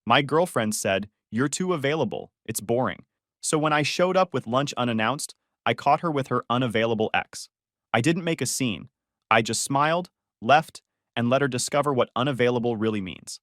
My girlfriend said, "You're too available. It's boring." So when I showed up with lunch unannounced, I caught her with her unavailable ex. I didn't make a scene. I just smiled, left, and let her discover what unavailable really means.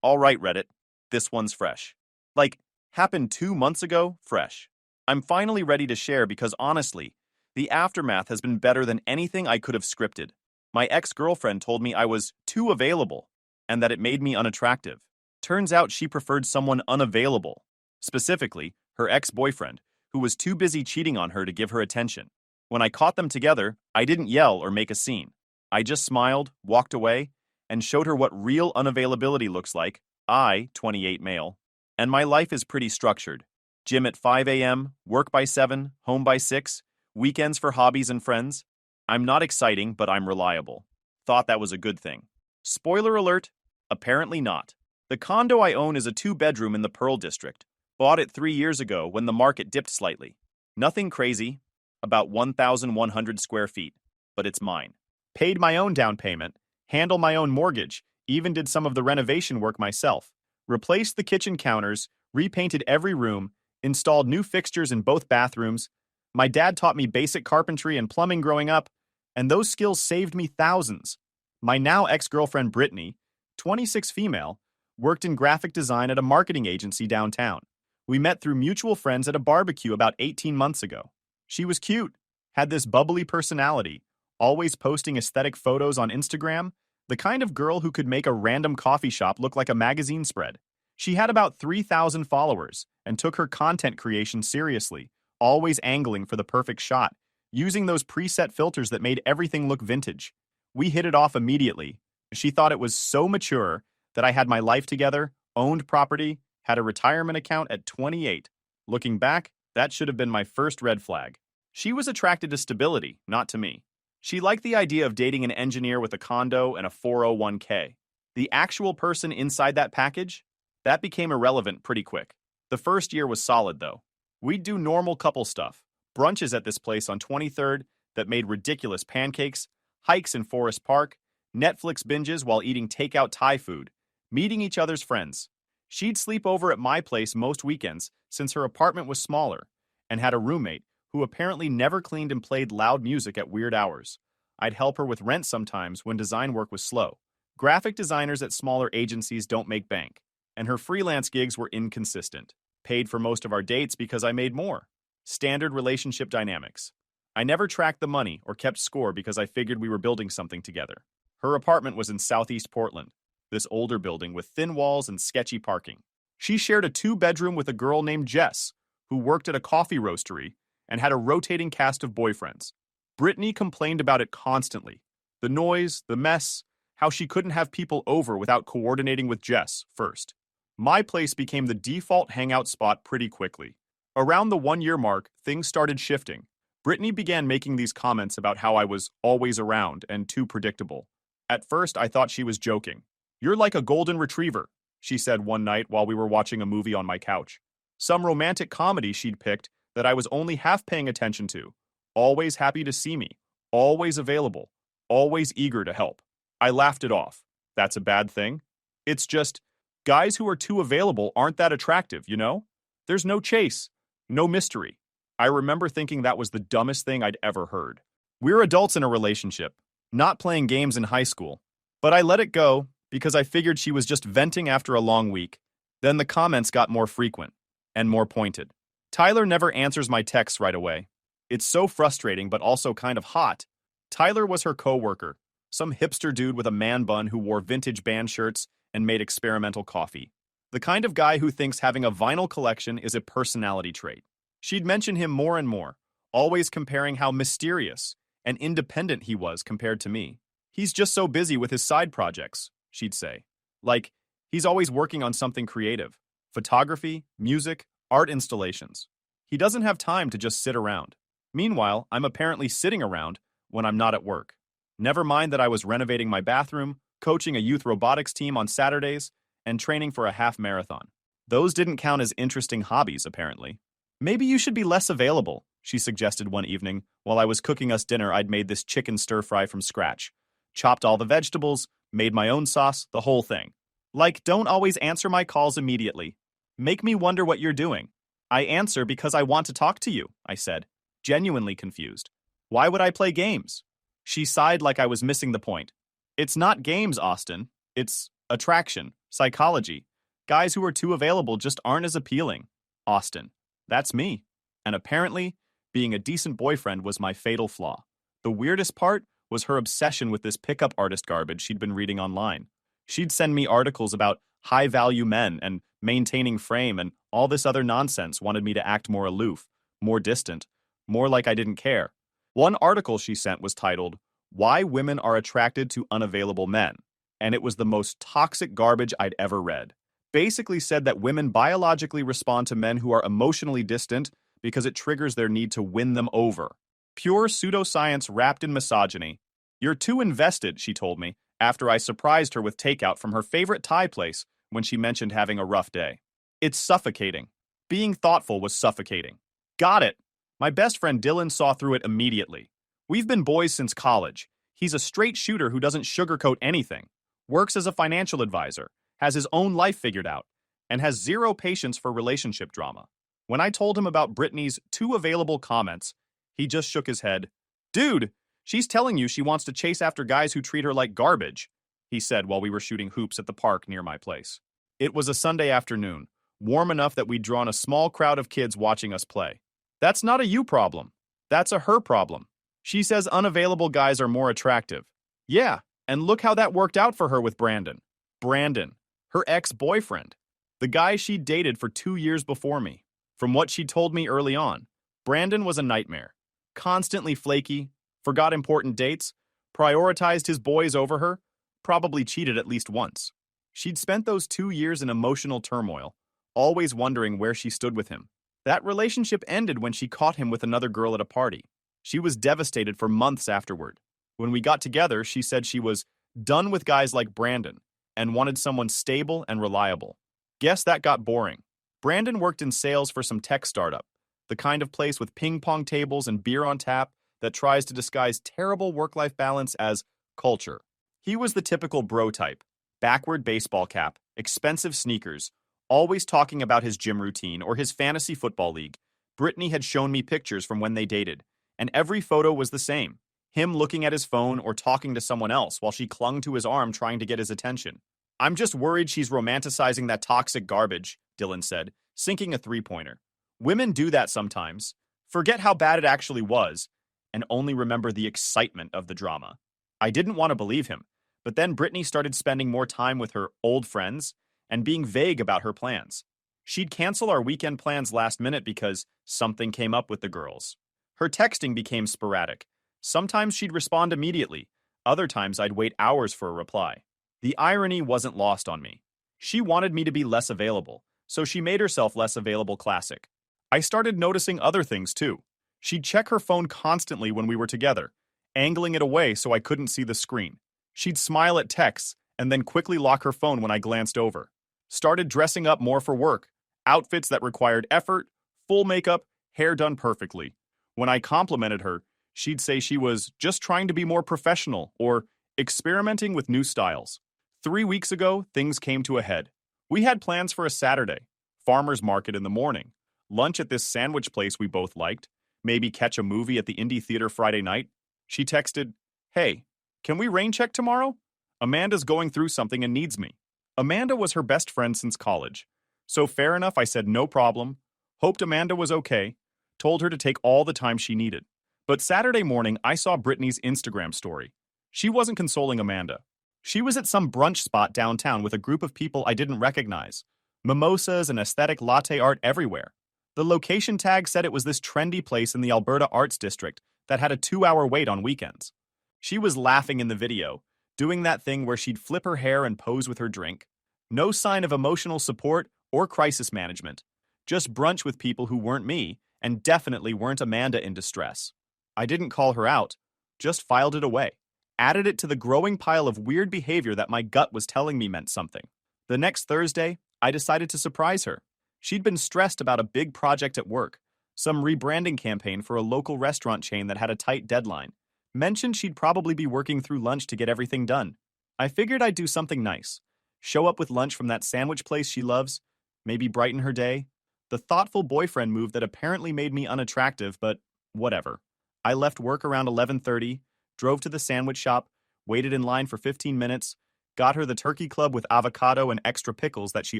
All right, Reddit. This one's fresh. Like, happened 2 months ago, fresh. I'm finally ready to share because honestly, the aftermath has been better than anything I could have scripted. My ex-girlfriend told me I was too available and that it made me unattractive. Turns out she preferred someone unavailable, specifically her ex-boyfriend, who was too busy cheating on her to give her attention. When I caught them together, I didn't yell or make a scene. I just smiled, walked away, and showed her what real unavailability looks like. I, 28 male, and my life is pretty structured. Gym at 5 a.m., work by 7, home by 6, weekends for hobbies and friends. I'm not exciting, but I'm reliable. Thought that was a good thing. Spoiler alert, apparently not. The condo I own is a 2-bedroom in the Pearl District. Bought it 3 years ago when the market dipped slightly. Nothing crazy, about 1,100 square feet, but it's mine. Paid my own down payment, handle my own mortgage, even did some of the renovation work myself. Replaced the kitchen counters, repainted every room, installed new fixtures in both bathrooms. My dad taught me basic carpentry and plumbing growing up, and those skills saved me thousands. My now ex-girlfriend Brittany, 26 female, worked in graphic design at a marketing agency downtown. We met through mutual friends at a barbecue about 18 months ago. She was cute, had this bubbly personality, always posting aesthetic photos on Instagram, the kind of girl who could make a random coffee shop look like a magazine spread. She had about 3,000 followers and took her content creation seriously, always angling for the perfect shot, using those preset filters that made everything look vintage. We hit it off immediately. She thought it was so mature that I had my life together, owned property, had a retirement account at 28. Looking back, that should have been my first red flag. She was attracted to stability, not to me. She liked the idea of dating an engineer with a condo and a 401k. The actual person inside that package? That became irrelevant pretty quick. The first year was solid, though. We'd do normal couple stuff, brunches at this place on 23rd that made ridiculous pancakes, hikes in Forest Park, Netflix binges while eating takeout Thai food, meeting each other's friends. She'd sleep over at my place most weekends since her apartment was smaller and had a roommate who apparently never cleaned and played loud music at weird hours. I'd help her with rent sometimes when design work was slow. Graphic designers at smaller agencies don't make bank, and her freelance gigs were inconsistent. Paid for most of our dates because I made more. Standard relationship dynamics. I never tracked the money or kept score because I figured we were building something together. Her apartment was in Southeast Portland, this older building with thin walls and sketchy parking. She shared a 2-bedroom with a girl named Jess, who worked at a coffee roastery and had a rotating cast of boyfriends. Brittany complained about it constantly. The noise, the mess, how she couldn't have people over without coordinating with Jess first. My place became the default hangout spot pretty quickly. Around the 1-year mark, things started shifting. Brittany began making these comments about how I was always around and too predictable. At first, I thought she was joking. "You're like a golden retriever," she said one night while we were watching a movie on my couch. Some romantic comedy she'd picked that I was only half paying attention to. Always happy to see me. Always available. Always eager to help. I laughed it off. That's a bad thing? It's just, guys who are too available aren't that attractive, you know? There's no chase. No mystery. I remember thinking that was the dumbest thing I'd ever heard. We're adults in a relationship, not playing games in high school. But I let it go because I figured she was just venting after a long week. Then the comments got more frequent and more pointed. Tyler never answers my texts right away. It's so frustrating but also kind of hot. Tyler was her co-worker, some hipster dude with a man bun who wore vintage band shirts and made experimental coffee. The kind of guy who thinks having a vinyl collection is a personality trait. She'd mention him more and more, always comparing how mysterious and independent he was compared to me. "He's just so busy with his side projects," she'd say. Like, he's always working on something creative. Photography, music, art installations. He doesn't have time to just sit around. Meanwhile, I'm apparently sitting around when I'm not at work. Never mind that I was renovating my bathroom, coaching a youth robotics team on Saturdays, and training for a half marathon. Those didn't count as interesting hobbies, apparently. "Maybe you should be less available," she suggested one evening while I was cooking us dinner. I'd made this chicken stir-fry from scratch. Chopped all the vegetables, made my own sauce, the whole thing. Like, don't always answer my calls immediately. Make me wonder what you're doing. I answer because I want to talk to you, I said, genuinely confused. Why would I play games? She sighed like I was missing the point. It's not games, Austin. It's attraction, psychology. Guys who are too available just aren't as appealing. Austin. That's me. And apparently, being a decent boyfriend was my fatal flaw. The weirdest part was her obsession with this pickup artist garbage she'd been reading online. She'd send me articles about high-value men and maintaining frame and all this other nonsense wanted me to act more aloof, more distant, more like I didn't care. One article she sent was titled, Why Women Are Attracted to Unavailable Men, and it was the most toxic garbage I'd ever read. Basically said that women biologically respond to men who are emotionally distant because it triggers their need to win them over. Pure pseudoscience wrapped in misogyny. You're too invested, she told me, after I surprised her with takeout from her favorite Thai place when she mentioned having a rough day. It's suffocating. Being thoughtful was suffocating. Got it. My best friend Dylan saw through it immediately. We've been boys since college. He's a straight shooter who doesn't sugarcoat anything, works as a financial advisor, has his own life figured out, and has zero patience for relationship drama. When I told him about Brittany's too available comments, he just shook his head. Dude, she's telling you she wants to chase after guys who treat her like garbage, he said while we were shooting hoops at the park near my place. It was a Sunday afternoon, warm enough that we'd drawn a small crowd of kids watching us play. That's not a you problem. That's a her problem. She says unavailable guys are more attractive. Yeah, and look how that worked out for her with Brandon. Brandon, her ex-boyfriend. The guy she dated for 2 years before me. From what she told me early on, Brandon was a nightmare. Constantly flaky, forgot important dates, prioritized his boys over her, probably cheated at least once. She'd spent those 2 years in emotional turmoil, always wondering where she stood with him. That relationship ended when she caught him with another girl at a party. She was devastated for months afterward. When we got together, she said she was done with guys like Brandon and wanted someone stable and reliable. Guess that got boring. Brandon worked in sales for some tech startup, the kind of place with ping pong tables and beer on tap that tries to disguise terrible work-life balance as culture. He was the typical bro type, backward baseball cap, expensive sneakers, always talking about his gym routine or his fantasy football league. Brittany had shown me pictures from when they dated, and every photo was the same. Him looking at his phone or talking to someone else while she clung to his arm trying to get his attention. I'm just worried she's romanticizing that toxic garbage, Dylan said, sinking a three-pointer. Women do that sometimes. Forget how bad it actually was, and only remember the excitement of the drama. I didn't want to believe him, but then Brittany started spending more time with her old friends and being vague about her plans. She'd cancel our weekend plans last minute because something came up with the girls. Her texting became sporadic. Sometimes she'd respond immediately. Other times I'd wait hours for a reply. The irony wasn't lost on me. She wanted me to be less available, so she made herself less available classic. I started noticing other things too. She'd check her phone constantly when we were together, angling it away so I couldn't see the screen. She'd smile at texts and then quickly lock her phone when I glanced over. Started dressing up more for work, outfits that required effort, full makeup, hair done perfectly. When I complimented her, she'd say she was just trying to be more professional or experimenting with new styles. 3 weeks ago, things came to a head. We had plans for a Saturday, farmer's market in the morning, lunch at this sandwich place we both liked, maybe catch a movie at the indie theater Friday night. She texted, "Hey, can we rain check tomorrow? Amanda's going through something and needs me." Amanda was her best friend since college. So fair enough, I said no problem, hoped Amanda was okay, told her to take all the time she needed. But Saturday morning, I saw Brittany's Instagram story. She wasn't consoling Amanda. She was at some brunch spot downtown with a group of people I didn't recognize. Mimosas and aesthetic latte art everywhere. The location tag said it was this trendy place in the Alberta Arts District that had a 2-hour wait on weekends. She was laughing in the video, doing that thing where she'd flip her hair and pose with her drink. No sign of emotional support or crisis management. Just brunch with people who weren't me, and definitely weren't Amanda in distress. I didn't call her out, just filed it away. Added it to the growing pile of weird behavior that my gut was telling me meant something. The next Thursday, I decided to surprise her. She'd been stressed about a big project at work, some rebranding campaign for a local restaurant chain that had a tight deadline. Mentioned she'd probably be working through lunch to get everything done. I figured I'd do something nice. Show up with lunch from that sandwich place she loves, maybe brighten her day. The thoughtful boyfriend move that apparently made me unattractive, but whatever. I left work around 11:30, drove to the sandwich shop, waited in line for 15 minutes, got her the turkey club with avocado and extra pickles that she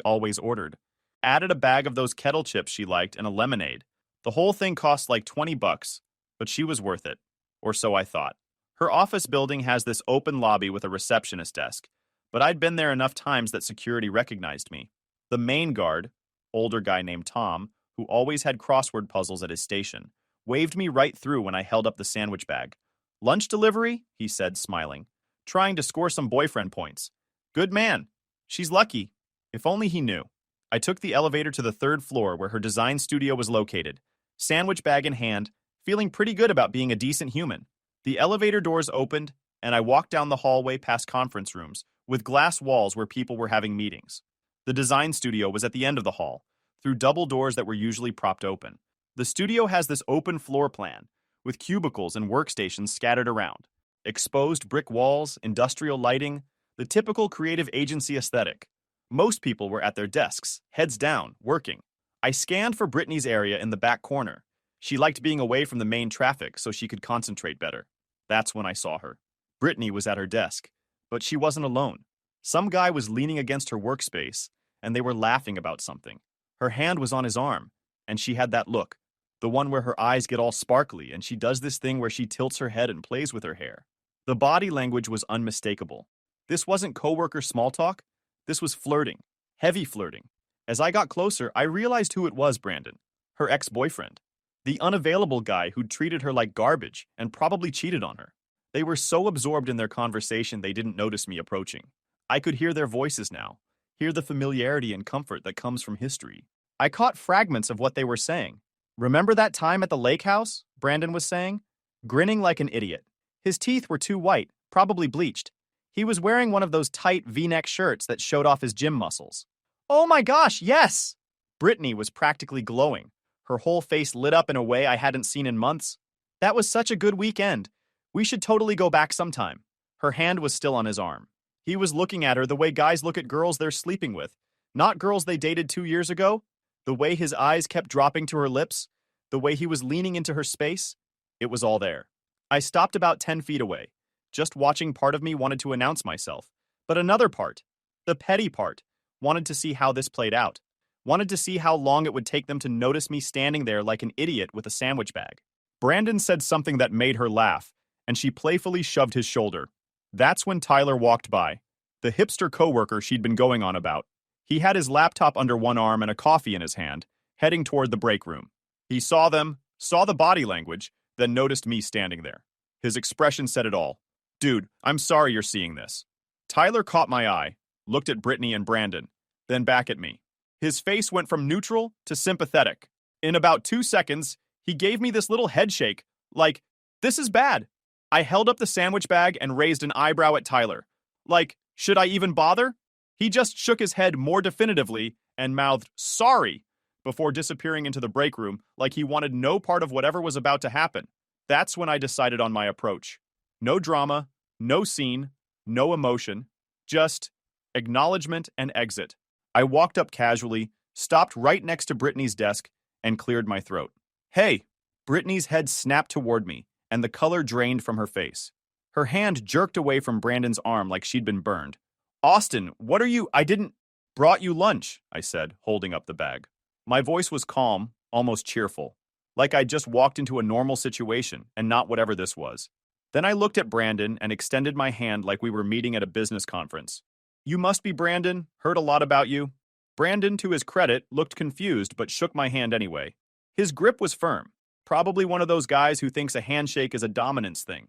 always ordered. Added a bag of those kettle chips she liked and a lemonade. The whole thing cost like 20 bucks, but she was worth it. Or so I thought. Her office building has this open lobby with a receptionist desk, but I'd been there enough times that security recognized me. The main guard, older guy named Tom, who always had crossword puzzles at his station, waved me right through when I held up the sandwich bag. Lunch delivery? He said, smiling. Trying to score some boyfriend points. Good man. She's lucky. If only he knew. I took the elevator to the third floor where her design studio was located, sandwich bag in hand, feeling pretty good about being a decent human. The elevator doors opened, and I walked down the hallway past conference rooms, with glass walls where people were having meetings. The design studio was at the end of the hall, through double doors that were usually propped open. The studio has this open floor plan, with cubicles and workstations scattered around. Exposed brick walls, industrial lighting, the typical creative agency aesthetic. Most people were at their desks, heads down, working. I scanned for Brittany's area in the back corner. She liked being away from the main traffic so she could concentrate better. That's when I saw her. Brittany was at her desk, but she wasn't alone. Some guy was leaning against her workspace, and they were laughing about something. Her hand was on his arm, and she had that look, the one where her eyes get all sparkly and she does this thing where she tilts her head and plays with her hair. The body language was unmistakable. This wasn't coworker small talk. This was flirting, heavy flirting. As I got closer, I realized who it was, Brandon, her ex-boyfriend. The unavailable guy who'd treated her like garbage and probably cheated on her. They were so absorbed in their conversation they didn't notice me approaching. I could hear their voices now, hear the familiarity and comfort that comes from history. I caught fragments of what they were saying. Remember that time at the lake house? Brandon was saying, grinning like an idiot. His teeth were too white, probably bleached. He was wearing one of those tight V-neck shirts that showed off his gym muscles. Oh my gosh, yes! Brittany was practically glowing. Her whole face lit up in a way I hadn't seen in months. That was such a good weekend. We should totally go back sometime. Her hand was still on his arm. He was looking at her the way guys look at girls they're sleeping with, not girls they dated 2 years ago. The way his eyes kept dropping to her lips, the way he was leaning into her space, it was all there. I stopped about 10 feet away. Just watching, part of me wanted to announce myself. But another part, the petty part, wanted to see how this played out. Wanted to see how long it would take them to notice me standing there like an idiot with a sandwich bag. Brandon said something that made her laugh, and she playfully shoved his shoulder. That's when Tyler walked by, the hipster coworker she'd been going on about. He had his laptop under one arm and a coffee in his hand, heading toward the break room. He saw them, saw the body language, then noticed me standing there. His expression said it all. Dude, I'm sorry you're seeing this. Tyler caught my eye, looked at Brittany and Brandon, then back at me. His face went from neutral to sympathetic. In about 2 seconds, he gave me this little head shake, like, this is bad. I held up the sandwich bag and raised an eyebrow at Tyler. Like, should I even bother? He just shook his head more definitively and mouthed, sorry, before disappearing into the break room like he wanted no part of whatever was about to happen. That's when I decided on my approach. No drama, no scene, no emotion, just acknowledgement and exit. I walked up casually, stopped right next to Brittany's desk, and cleared my throat. Hey! Brittany's head snapped toward me, and the color drained from her face. Her hand jerked away from Brandon's arm like she'd been burned. Austin, what are you? I didn't... Brought you lunch, I said, holding up the bag. My voice was calm, almost cheerful, like I'd just walked into a normal situation and not whatever this was. Then I looked at Brandon and extended my hand like we were meeting at a business conference. You must be Brandon, heard a lot about you. Brandon, to his credit, looked confused but shook my hand anyway. His grip was firm, probably one of those guys who thinks a handshake is a dominance thing.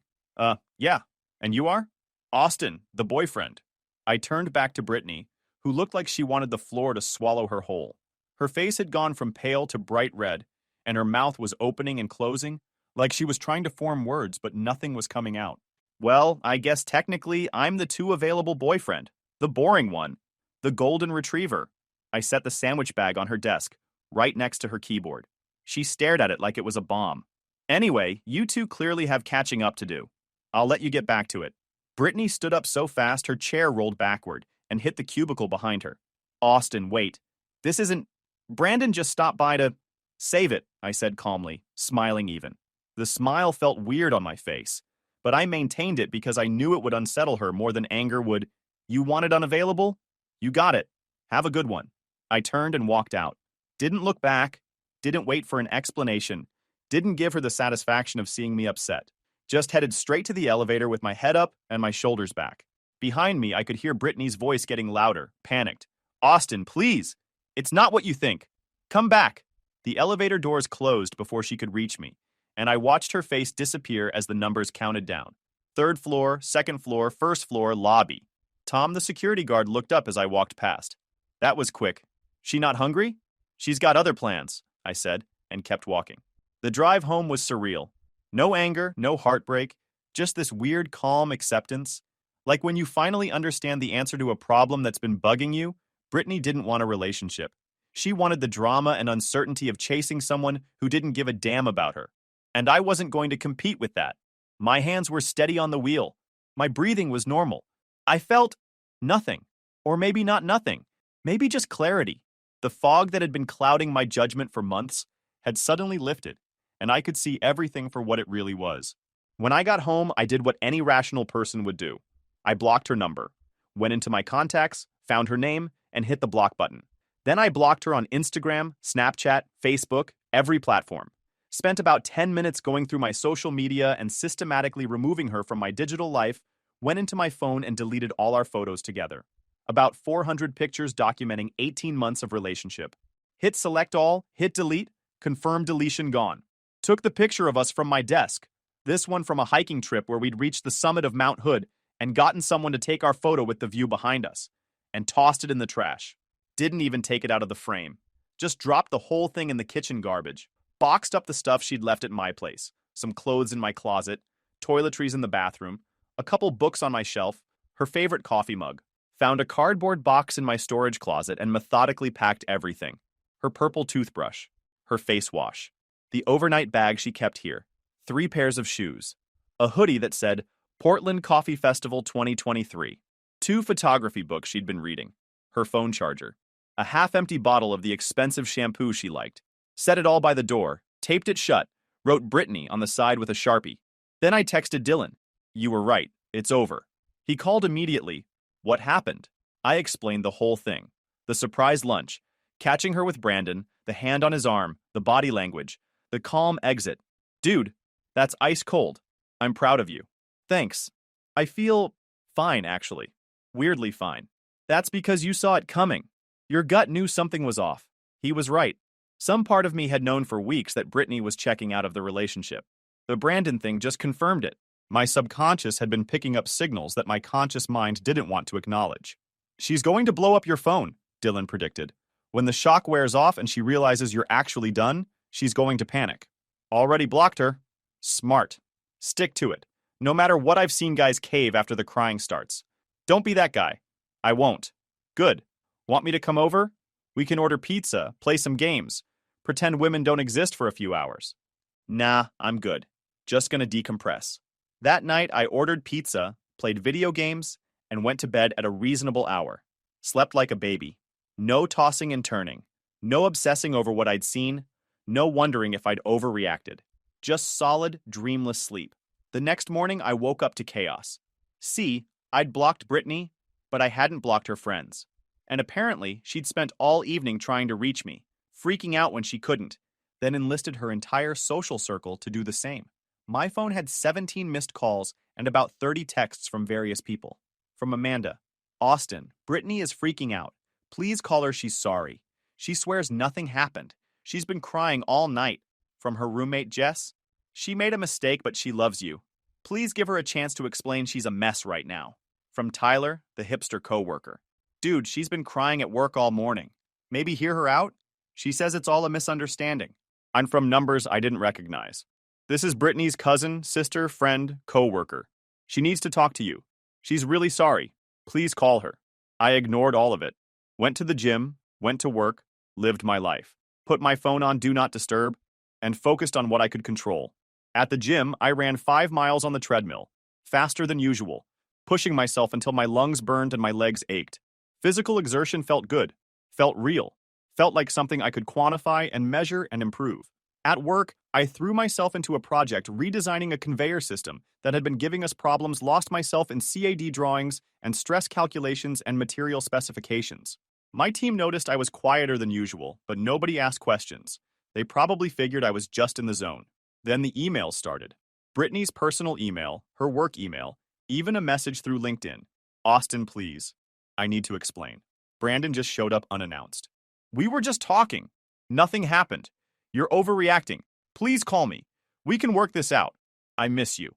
Yeah. And you are? Austin, the boyfriend. I turned back to Brittany, who looked like she wanted the floor to swallow her whole. Her face had gone from pale to bright red, and her mouth was opening and closing, like she was trying to form words, but nothing was coming out. Well, I guess technically I'm the too available boyfriend, the boring one, the golden retriever. I set the sandwich bag on her desk, right next to her keyboard. She stared at it like it was a bomb. Anyway, you two clearly have catching up to do. I'll let you get back to it. Brittany stood up so fast her chair rolled backward, and hit the cubicle behind her. Austin, wait. This isn't... Brandon just stopped by to... Save it, I said calmly, smiling even. The smile felt weird on my face, but I maintained it because I knew it would unsettle her more than anger would. You want it unavailable? You got it. Have a good one. I turned and walked out. Didn't look back, didn't wait for an explanation, didn't give her the satisfaction of seeing me upset. Just headed straight to the elevator with my head up and my shoulders back. Behind me, I could hear Brittany's voice getting louder, panicked. Austin, please! It's not what you think. Come back. The elevator doors closed before she could reach me, and I watched her face disappear as the numbers counted down. 3rd floor, 2nd floor, 1st floor, lobby. Tom, the security guard, looked up as I walked past. That was quick. She not hungry? She's got other plans, I said, and kept walking. The drive home was surreal. No anger, no heartbreak, just this weird, calm acceptance. Like when you finally understand the answer to a problem that's been bugging you, Brittany didn't want a relationship. She wanted the drama and uncertainty of chasing someone who didn't give a damn about her. And I wasn't going to compete with that. My hands were steady on the wheel. My breathing was normal. I felt nothing. Or maybe not nothing. Maybe just clarity. The fog that had been clouding my judgment for months had suddenly lifted, and I could see everything for what it really was. When I got home, I did what any rational person would do. I blocked her number, went into my contacts, found her name, and hit the block button. Then I blocked her on Instagram, Snapchat, Facebook, every platform. Spent about 10 minutes going through my social media and systematically removing her from my digital life, went into my phone and deleted all our photos together. About 400 pictures documenting 18 months of relationship. Hit select all, hit delete, confirm deletion gone. Took the picture of us from my desk. This one from a hiking trip where we'd reached the summit of Mount Hood and gotten someone to take our photo with the view behind us. And tossed it in the trash. Didn't even take it out of the frame. Just dropped the whole thing in the kitchen garbage. Boxed up the stuff she'd left at my place. Some clothes in my closet, toiletries in the bathroom, a couple books on my shelf, her favorite coffee mug. Found a cardboard box in my storage closet and methodically packed everything. Her purple toothbrush, her face wash, the overnight bag she kept here, 3 pairs of shoes, a hoodie that said Portland Coffee Festival 2023, 2 photography books she'd been reading, her phone charger, a half-empty bottle of the expensive shampoo she liked, set it all by the door, taped it shut, wrote Brittany on the side with a Sharpie. Then I texted Dylan. You were right, it's over. He called immediately. What happened? I explained the whole thing. The surprise lunch, catching her with Brandon, the hand on his arm, the body language, the calm exit. Dude, that's ice cold. I'm proud of you. Thanks. I feel fine, actually. Weirdly fine. That's because you saw it coming. Your gut knew something was off. He was right. Some part of me had known for weeks that Brittany was checking out of the relationship. The Brandon thing just confirmed it. My subconscious had been picking up signals that my conscious mind didn't want to acknowledge. She's going to blow up your phone, Dylan predicted. When the shock wears off and she realizes you're actually done, she's going to panic. Already blocked her. Smart. Stick to it. No matter what, I've seen guys cave after the crying starts. Don't be that guy. I won't. Good. Want me to come over? We can order pizza, play some games, pretend women don't exist for a few hours. Nah, I'm good. Just gonna decompress. That night, I ordered pizza, played video games, and went to bed at a reasonable hour. Slept like a baby. No tossing and turning. No obsessing over what I'd seen. No wondering if I'd overreacted. Just solid, dreamless sleep. The next morning, I woke up to chaos. See, I'd blocked Brittany, but I hadn't blocked her friends. And apparently, she'd spent all evening trying to reach me, freaking out when she couldn't, then enlisted her entire social circle to do the same. My phone had 17 missed calls and about 30 texts from various people. From Amanda. Austin, Brittany is freaking out. Please call her, she's sorry. She swears nothing happened. She's been crying all night. From her roommate Jess. She made a mistake, but she loves you. Please give her a chance to explain she's a mess right now. From Tyler, the hipster coworker. Dude, she's been crying at work all morning. Maybe hear her out? She says it's all a misunderstanding. I'm from numbers I didn't recognize. This is Brittany's cousin, sister, friend, coworker. She needs to talk to you. She's really sorry. Please call her. I ignored all of it. Went to the gym, went to work, lived my life. Put my phone on Do Not Disturb, and focused on what I could control. At the gym, I ran 5 miles on the treadmill, faster than usual, pushing myself until my lungs burned and my legs ached. Physical exertion felt good, felt real, felt like something I could quantify and measure and improve. At work, I threw myself into a project redesigning a conveyor system that had been giving us problems, lost myself in CAD drawings and stress calculations and material specifications. My team noticed I was quieter than usual, but nobody asked questions. They probably figured I was just in the zone. Then the emails started. Brittany's personal email, her work email, even a message through LinkedIn. Austin, please. I need to explain. Brandon just showed up unannounced. We were just talking. Nothing happened. You're overreacting. Please call me. We can work this out. I miss you.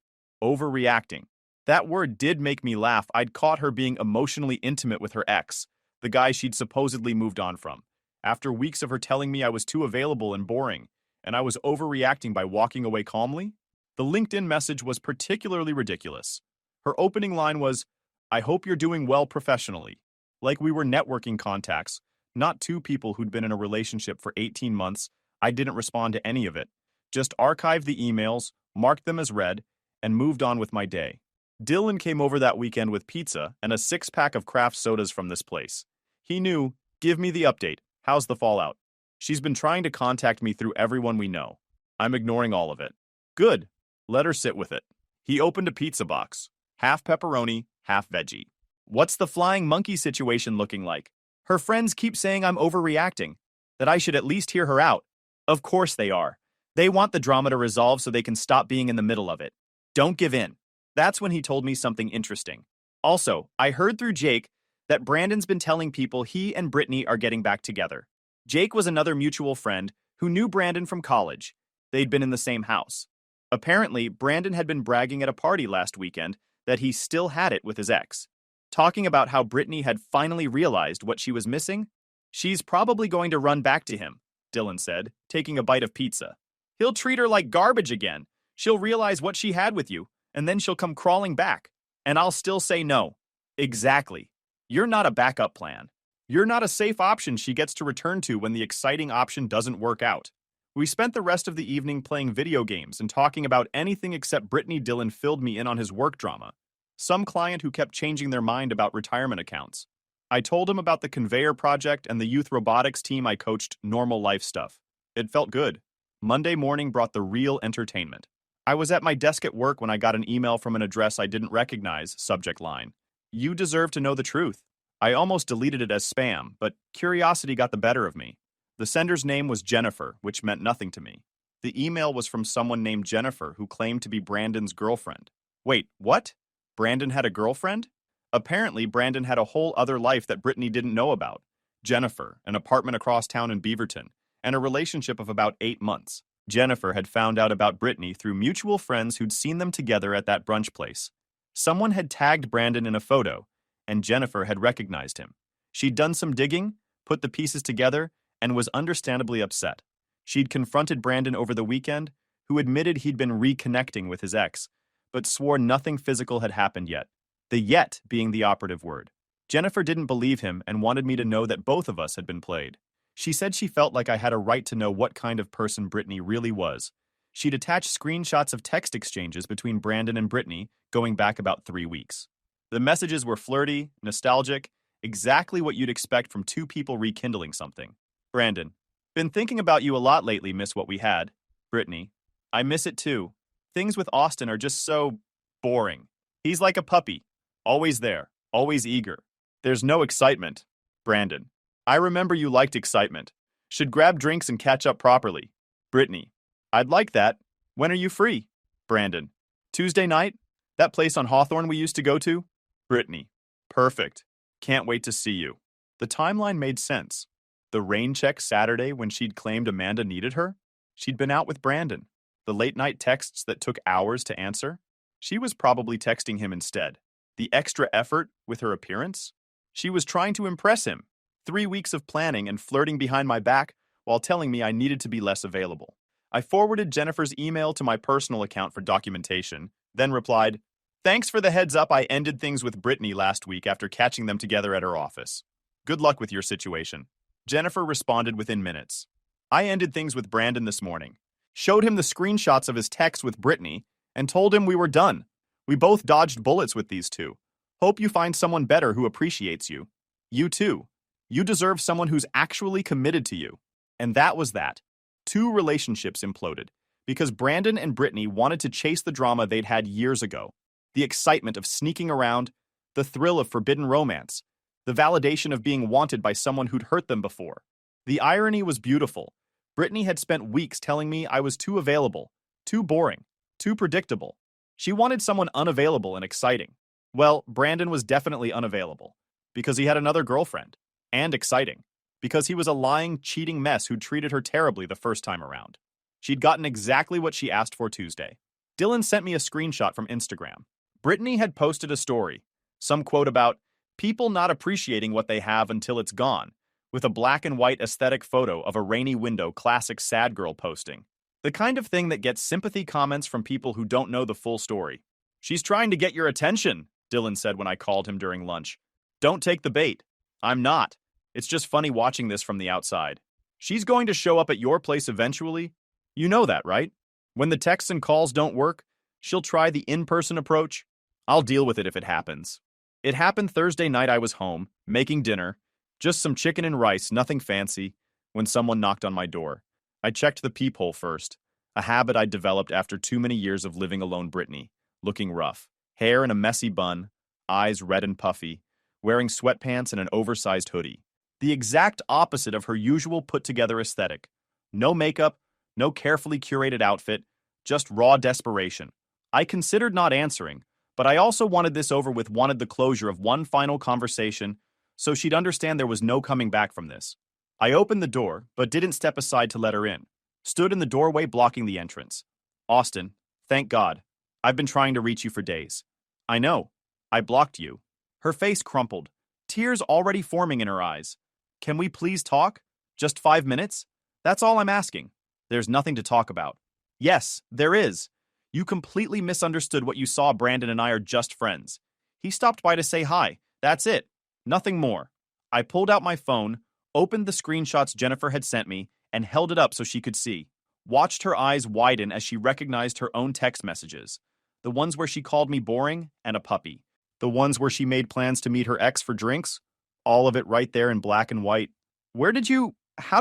Overreacting. That word did make me laugh. I'd caught her being emotionally intimate with her ex, the guy she'd supposedly moved on from, after weeks of her telling me I was too available and boring, and I was overreacting by walking away calmly. The LinkedIn message was particularly ridiculous. Her opening line was, I hope you're doing well professionally. Like we were networking contacts, not two people who'd been in a relationship for 18 months. I didn't respond to any of it. Just archived the emails, marked them as read, and moved on with my day. Dylan came over that weekend with pizza and a 6-pack of craft sodas from this place. He knew, give me the update. How's the fallout? She's been trying to contact me through everyone we know. I'm ignoring all of it. Good. Let her sit with it. He opened a pizza box. Half pepperoni, half veggie. What's the flying monkey situation looking like? Her friends keep saying I'm overreacting, that I should at least hear her out. Of course they are. They want the drama to resolve so they can stop being in the middle of it. Don't give in. That's when he told me something interesting. Also, I heard through Jake that Brandon's been telling people he and Brittany are getting back together. Jake was another mutual friend who knew Brandon from college. They'd been in the same house. Apparently, Brandon had been bragging at a party last weekend that he still had it with his ex, talking about how Brittany had finally realized what she was missing. She's probably going to run back to him, Dylan said, taking a bite of pizza. He'll treat her like garbage again. She'll realize what she had with you, and then she'll come crawling back. And I'll still say no. Exactly. You're not a backup plan. You're not a safe option she gets to return to when the exciting option doesn't work out. We spent the rest of the evening playing video games and talking about anything except Brittany. Dylan filled me in on his work drama. Some client who kept changing their mind about retirement accounts. I told him about the conveyor project and the youth robotics team I coached, normal life stuff. It felt good. Monday morning brought the real entertainment. I was at my desk at work when I got an email from an address I didn't recognize, subject line. You deserve to know the truth. I almost deleted it as spam, but curiosity got the better of me. The sender's name was Jennifer, which meant nothing to me. The email was from someone named Jennifer who claimed to be Brandon's girlfriend. Wait, what? Brandon had a girlfriend? Apparently, Brandon had a whole other life that Brittany didn't know about. Jennifer, an apartment across town in Beaverton, and a relationship of about 8 months. Jennifer had found out about Brittany through mutual friends who'd seen them together at that brunch place. Someone had tagged Brandon in a photo, and Jennifer had recognized him. She'd done some digging, put the pieces together, and was understandably upset. She'd confronted Brandon over the weekend, who admitted he'd been reconnecting with his ex, but swore nothing physical had happened yet. The yet being the operative word. Jennifer didn't believe him and wanted me to know that both of us had been played. She said she felt like I had a right to know what kind of person Brittany really was. She'd attached screenshots of text exchanges between Brandon and Brittany going back about 3 weeks. The messages were flirty, nostalgic, exactly what you'd expect from two people rekindling something. Brandon, been thinking about you a lot lately, miss what we had. Brittany, I miss it too. Things with Austin are just so boring. He's like a puppy, always there, always eager. There's no excitement. Brandon, I remember you liked excitement. Should grab drinks and catch up properly. Brittany, I'd like that. When are you free? Brandon, Tuesday night? That place on Hawthorne we used to go to? Brittany, perfect. Can't wait to see you. The timeline made sense. The rain check Saturday when she'd claimed Amanda needed her? She'd been out with Brandon. The late night texts that took hours to answer? She was probably texting him instead. The extra effort with her appearance? She was trying to impress him. 3 weeks of planning and flirting behind my back while telling me I needed to be less available. I forwarded Jennifer's email to my personal account for documentation, then replied, Thanks for the heads up. I ended things with Brittany last week after catching them together at her office. Good luck with your situation. Jennifer responded within minutes. I ended things with Brandon this morning. Showed him the screenshots of his text with Brittany and told him we were done. We both dodged bullets with these two. Hope you find someone better who appreciates you. You too. You deserve someone who's actually committed to you. And that was that. Two relationships imploded because Brandon and Brittany wanted to chase the drama they'd had years ago. The excitement of sneaking around, the thrill of forbidden romance, the validation of being wanted by someone who'd hurt them before. The irony was beautiful. Brittany had spent weeks telling me I was too available, too boring, too predictable. She wanted someone unavailable and exciting. Well, Brandon was definitely unavailable because he had another girlfriend, and exciting because he was a lying, cheating mess who treated her terribly the first time around. She'd gotten exactly what she asked for Tuesday. Dylan sent me a screenshot from Instagram. Brittany had posted a story, some quote about people not appreciating what they have until it's gone, with a black and white aesthetic photo of a rainy window classic sad girl posting. The kind of thing that gets sympathy comments from people who don't know the full story. She's trying to get your attention, Dylan said when I called him during lunch. Don't take the bait. I'm not. It's just funny watching this from the outside. She's going to show up at your place eventually. You know that, right? When the texts and calls don't work, she'll try the in-person approach. I'll deal with it if it happens. It happened Thursday night. I was home, making dinner, just some chicken and rice, nothing fancy, when someone knocked on my door. I checked the peephole first, a habit I'd developed after too many years of living alone. Brittany, looking rough, hair in a messy bun, eyes red and puffy, wearing sweatpants and an oversized hoodie. The exact opposite of her usual put-together aesthetic. No makeup, no carefully curated outfit, just raw desperation. I considered not answering, but I also wanted this over with, wanted the closure of one final conversation, so she'd understand there was no coming back from this. I opened the door, but didn't step aside to let her in. Stood in the doorway blocking the entrance. Austin, thank God. I've been trying to reach you for days. I know. I blocked you. Her face crumpled, tears already forming in her eyes. Can we please talk? Just 5 minutes? That's all I'm asking. There's nothing to talk about. Yes, there is. You completely misunderstood what you saw. Brandon and I are just friends. He stopped by to say hi. That's it. Nothing more. I pulled out my phone, opened the screenshots Jennifer had sent me, and held it up so she could see. Watched her eyes widen as she recognized her own text messages. The ones where she called me boring and a puppy. The ones where she made plans to meet her ex for drinks. All of it right there in black and white. How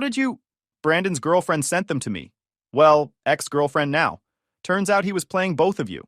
did you? Brandon's girlfriend sent them to me. Well, ex-girlfriend now. Turns out he was playing both of you.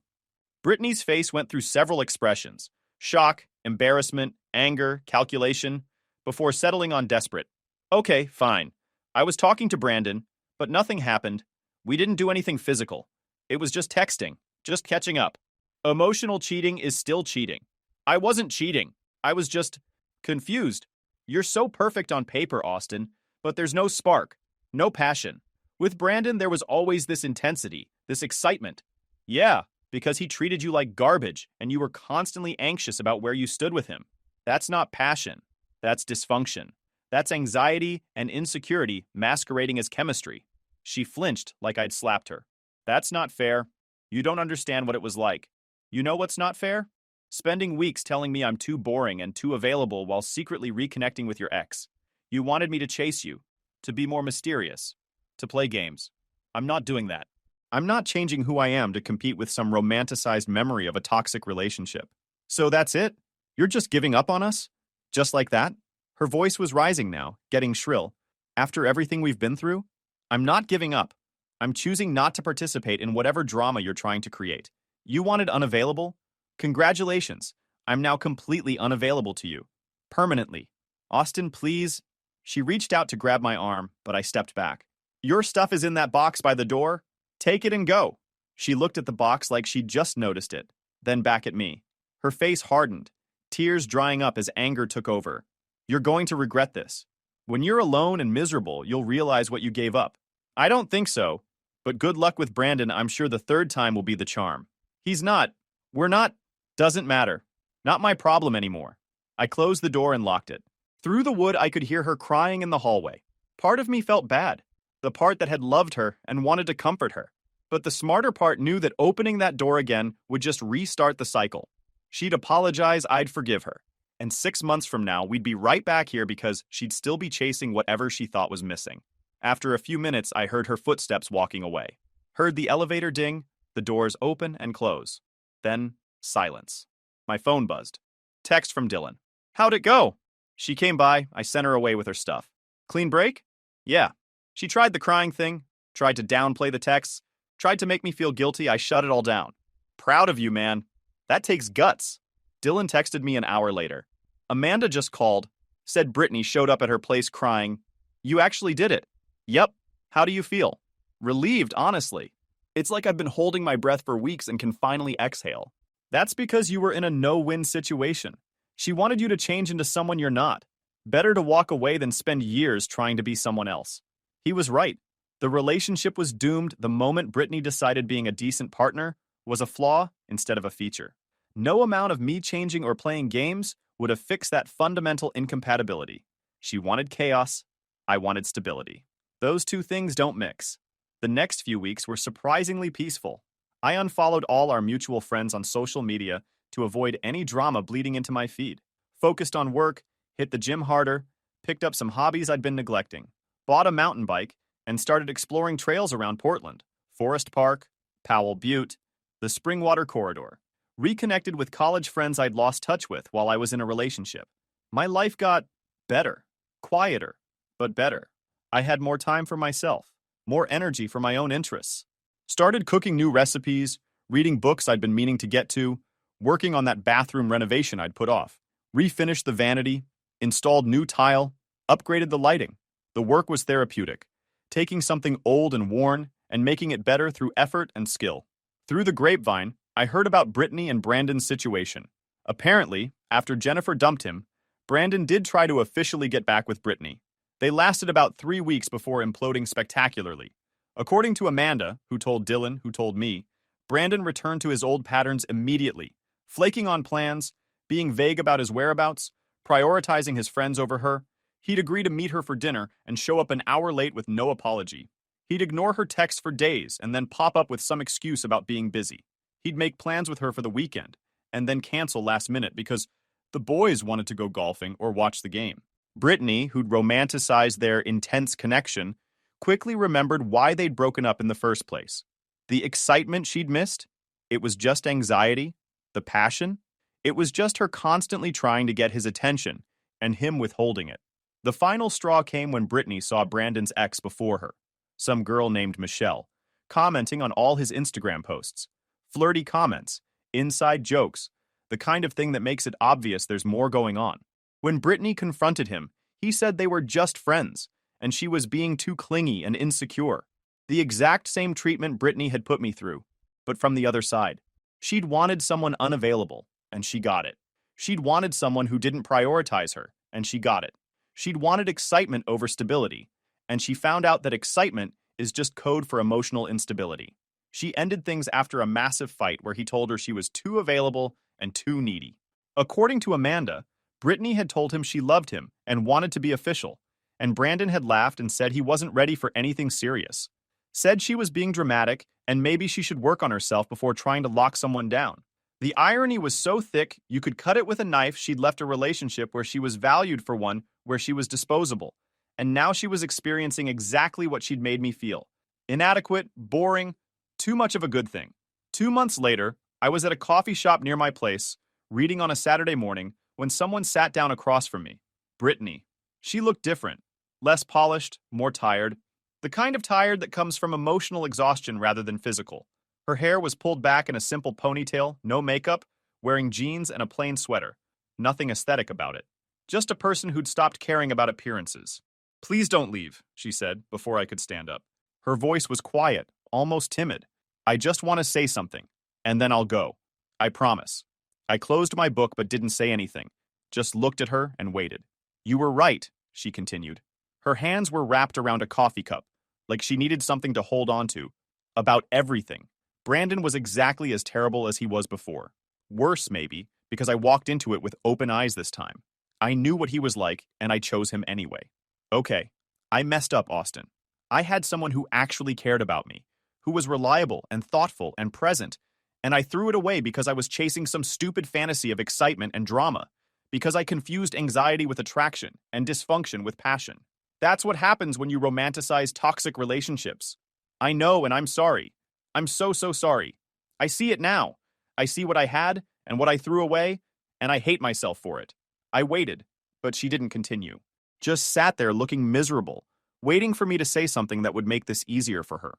Brittany's face went through several expressions. Shock, embarrassment, anger, calculation, before settling on desperate. Okay, fine. I was talking to Brandon, but nothing happened. We didn't do anything physical. It was just texting, just catching up. Emotional cheating is still cheating. I wasn't cheating. I was just confused. You're so perfect on paper, Austin, but there's no spark, no passion. With Brandon, there was always this intensity, this excitement. Yeah, because he treated you like garbage, and you were constantly anxious about where you stood with him. That's not passion. That's dysfunction. That's anxiety and insecurity masquerading as chemistry. She flinched like I'd slapped her. That's not fair. You don't understand what it was like. You know what's not fair? Spending weeks telling me I'm too boring and too available while secretly reconnecting with your ex. You wanted me to chase you, to be more mysterious, to play games. I'm not doing that. I'm not changing who I am to compete with some romanticized memory of a toxic relationship. So that's it? You're just giving up on us? Just like that? Her voice was rising now, getting shrill. After everything we've been through? I'm not giving up. I'm choosing not to participate in whatever drama you're trying to create. You wanted unavailable? Congratulations. I'm now completely unavailable to you. Permanently. Austin, please. She reached out to grab my arm, but I stepped back. Your stuff is in that box by the door. Take it and go. She looked at the box like she'd just noticed it, then back at me. Her face hardened, tears drying up as anger took over. You're going to regret this. When you're alone and miserable, you'll realize what you gave up. I don't think so, but good luck with Brandon. I'm sure the third time will be the charm. He's not. We're not. Doesn't matter. Not my problem anymore. I closed the door and locked it. Through the wood, I could hear her crying in the hallway. Part of me felt bad, the part that had loved her and wanted to comfort her. But the smarter part knew that opening that door again would just restart the cycle. She'd apologize, I'd forgive her. And 6 months from now, we'd be right back here because she'd still be chasing whatever she thought was missing. After a few minutes, I heard her footsteps walking away. Heard the elevator ding, the doors open and close. Then, silence. My phone buzzed. Text from Dylan. How'd it go? She came by, I sent her away with her stuff. Clean break? Yeah. She tried the crying thing, tried to downplay the texts, tried to make me feel guilty. I shut it all down. Proud of you, man. That takes guts. Dylan texted me an hour later. Amanda just called, said Brittany showed up at her place crying. You actually did it. Yep. How do you feel? Relieved, honestly. It's like I've been holding my breath for weeks and can finally exhale. That's because you were in a no-win situation. She wanted you to change into someone you're not. Better to walk away than spend years trying to be someone else. He was right. The relationship was doomed the moment Brittany decided being a decent partner was a flaw instead of a feature. No amount of me changing or playing games would have fixed that fundamental incompatibility. She wanted chaos, I wanted stability. Those two things don't mix. The next few weeks were surprisingly peaceful. I unfollowed all our mutual friends on social media to avoid any drama bleeding into my feed. Focused on work, hit the gym harder, picked up some hobbies I'd been neglecting, bought a mountain bike, and started exploring trails around Portland, Forest Park, Powell Butte, the Springwater Corridor. Reconnected with college friends I'd lost touch with while I was in a relationship. My life got better, quieter, but better. I had more time for myself, more energy for my own interests. Started cooking new recipes, reading books I'd been meaning to get to, working on that bathroom renovation I'd put off, refinished the vanity, installed new tile, upgraded the lighting. The work was therapeutic, taking something old and worn and making it better through effort and skill. Through the grapevine, I heard about Brittany and Brandon's situation. Apparently, after Jennifer dumped him, Brandon did try to officially get back with Brittany. They lasted about 3 weeks before imploding spectacularly. According to Amanda, who told Dylan, who told me, Brandon returned to his old patterns immediately, flaking on plans, being vague about his whereabouts, prioritizing his friends over her. He'd agree to meet her for dinner and show up an hour late with no apology. He'd ignore her texts for days and then pop up with some excuse about being busy. He'd make plans with her for the weekend and then cancel last minute because the boys wanted to go golfing or watch the game. Brittany, who'd romanticized their intense connection, quickly remembered why they'd broken up in the first place. The excitement she'd missed? It was just anxiety? The passion? It was just her constantly trying to get his attention and him withholding it. The final straw came when Brittany saw Brandon's ex before her, some girl named Michelle, commenting on all his Instagram posts. Flirty comments, inside jokes, the kind of thing that makes it obvious there's more going on. When Brittany confronted him, he said they were just friends, and she was being too clingy and insecure. The exact same treatment Brittany had put me through, but from the other side. She'd wanted someone unavailable, and she got it. She'd wanted someone who didn't prioritize her, and she got it. She'd wanted excitement over stability, and she found out that excitement is just code for emotional instability. She ended things after a massive fight where he told her she was too available and too needy. According to Amanda, Brittany had told him she loved him and wanted to be official, and Brandon had laughed and said he wasn't ready for anything serious. Said she was being dramatic and maybe she should work on herself before trying to lock someone down. The irony was so thick you could cut it with a knife. She'd left a relationship where she was valued for one where she was disposable, and now she was experiencing exactly what she'd made me feel. Inadequate, boring, too much of a good thing. 2 months later, I was at a coffee shop near my place, reading on a Saturday morning, when someone sat down across from me. Brittany. She looked different, less polished, more tired. The kind of tired that comes from emotional exhaustion rather than physical. Her hair was pulled back in a simple ponytail, no makeup, wearing jeans and a plain sweater. Nothing aesthetic about it. Just a person who'd stopped caring about appearances. Please don't leave, she said, before I could stand up. Her voice was quiet, almost timid. I just want to say something, and then I'll go. I promise. I closed my book but didn't say anything, just looked at her and waited. You were right, she continued. Her hands were wrapped around a coffee cup, like she needed something to hold on to. About everything. Brandon was exactly as terrible as he was before. Worse, maybe, because I walked into it with open eyes this time. I knew what he was like, and I chose him anyway. Okay, I messed up, Austin. I had someone who actually cared about me, who was reliable and thoughtful and present, and I threw it away because I was chasing some stupid fantasy of excitement and drama, because I confused anxiety with attraction and dysfunction with passion. That's what happens when you romanticize toxic relationships. I know, and I'm sorry. I'm so sorry. I see it now. I see what I had and what I threw away, and I hate myself for it. I waited, But she didn't continue. Just sat there looking miserable, waiting for me to say something that would make this easier for her.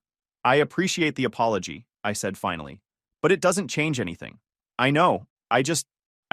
I appreciate the apology, I said finally, but it doesn't change anything. I know, I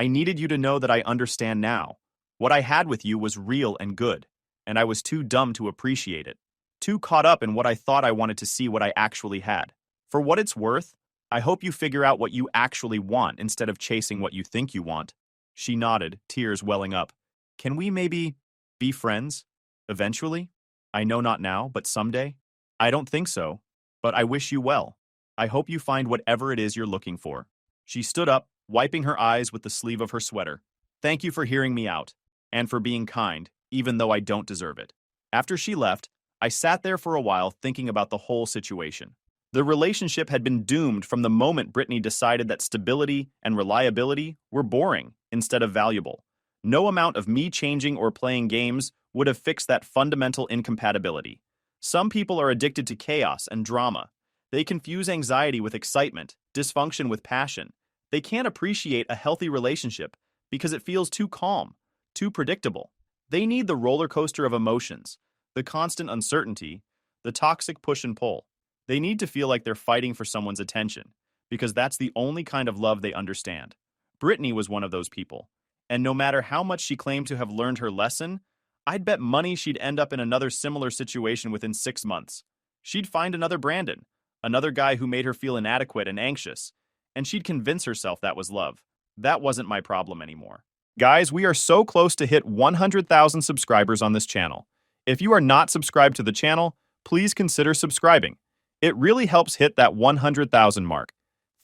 needed you to know that I understand now. What I had with you was real and good, and I was too dumb to appreciate it. Too caught up in what I thought I wanted to see what I actually had. For what it's worth, I hope you figure out what you actually want instead of chasing what you think you want. She nodded, tears welling up. Can we maybe be friends? Eventually? I know not now, but someday? I don't think so, but I wish you well. I hope you find whatever it is you're looking for. She stood up, wiping her eyes with the sleeve of her sweater. Thank you for hearing me out, and for being kind, even though I don't deserve it. After she left, I sat there for a while thinking about the whole situation. The relationship had been doomed from the moment Brittany decided that stability and reliability were boring instead of valuable. No amount of me changing or playing games would have fixed that fundamental incompatibility. Some people are addicted to chaos and drama. They confuse anxiety with excitement, dysfunction with passion. They can't appreciate a healthy relationship because it feels too calm, too predictable. They need the roller coaster of emotions, the constant uncertainty, the toxic push and pull. They need to feel like they're fighting for someone's attention, because that's the only kind of love they understand. Brittany was one of those people, and no matter how much she claimed to have learned her lesson, I'd bet money she'd end up in another similar situation within 6 months. She'd find another Brandon, another guy who made her feel inadequate and anxious, and she'd convince herself that was love. That wasn't my problem anymore. Guys, we are so close to hit 100,000 subscribers on this channel. If you are not subscribed to the channel, please consider subscribing. It really helps hit that 100,000 mark.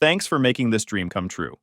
Thanks for making this dream come true.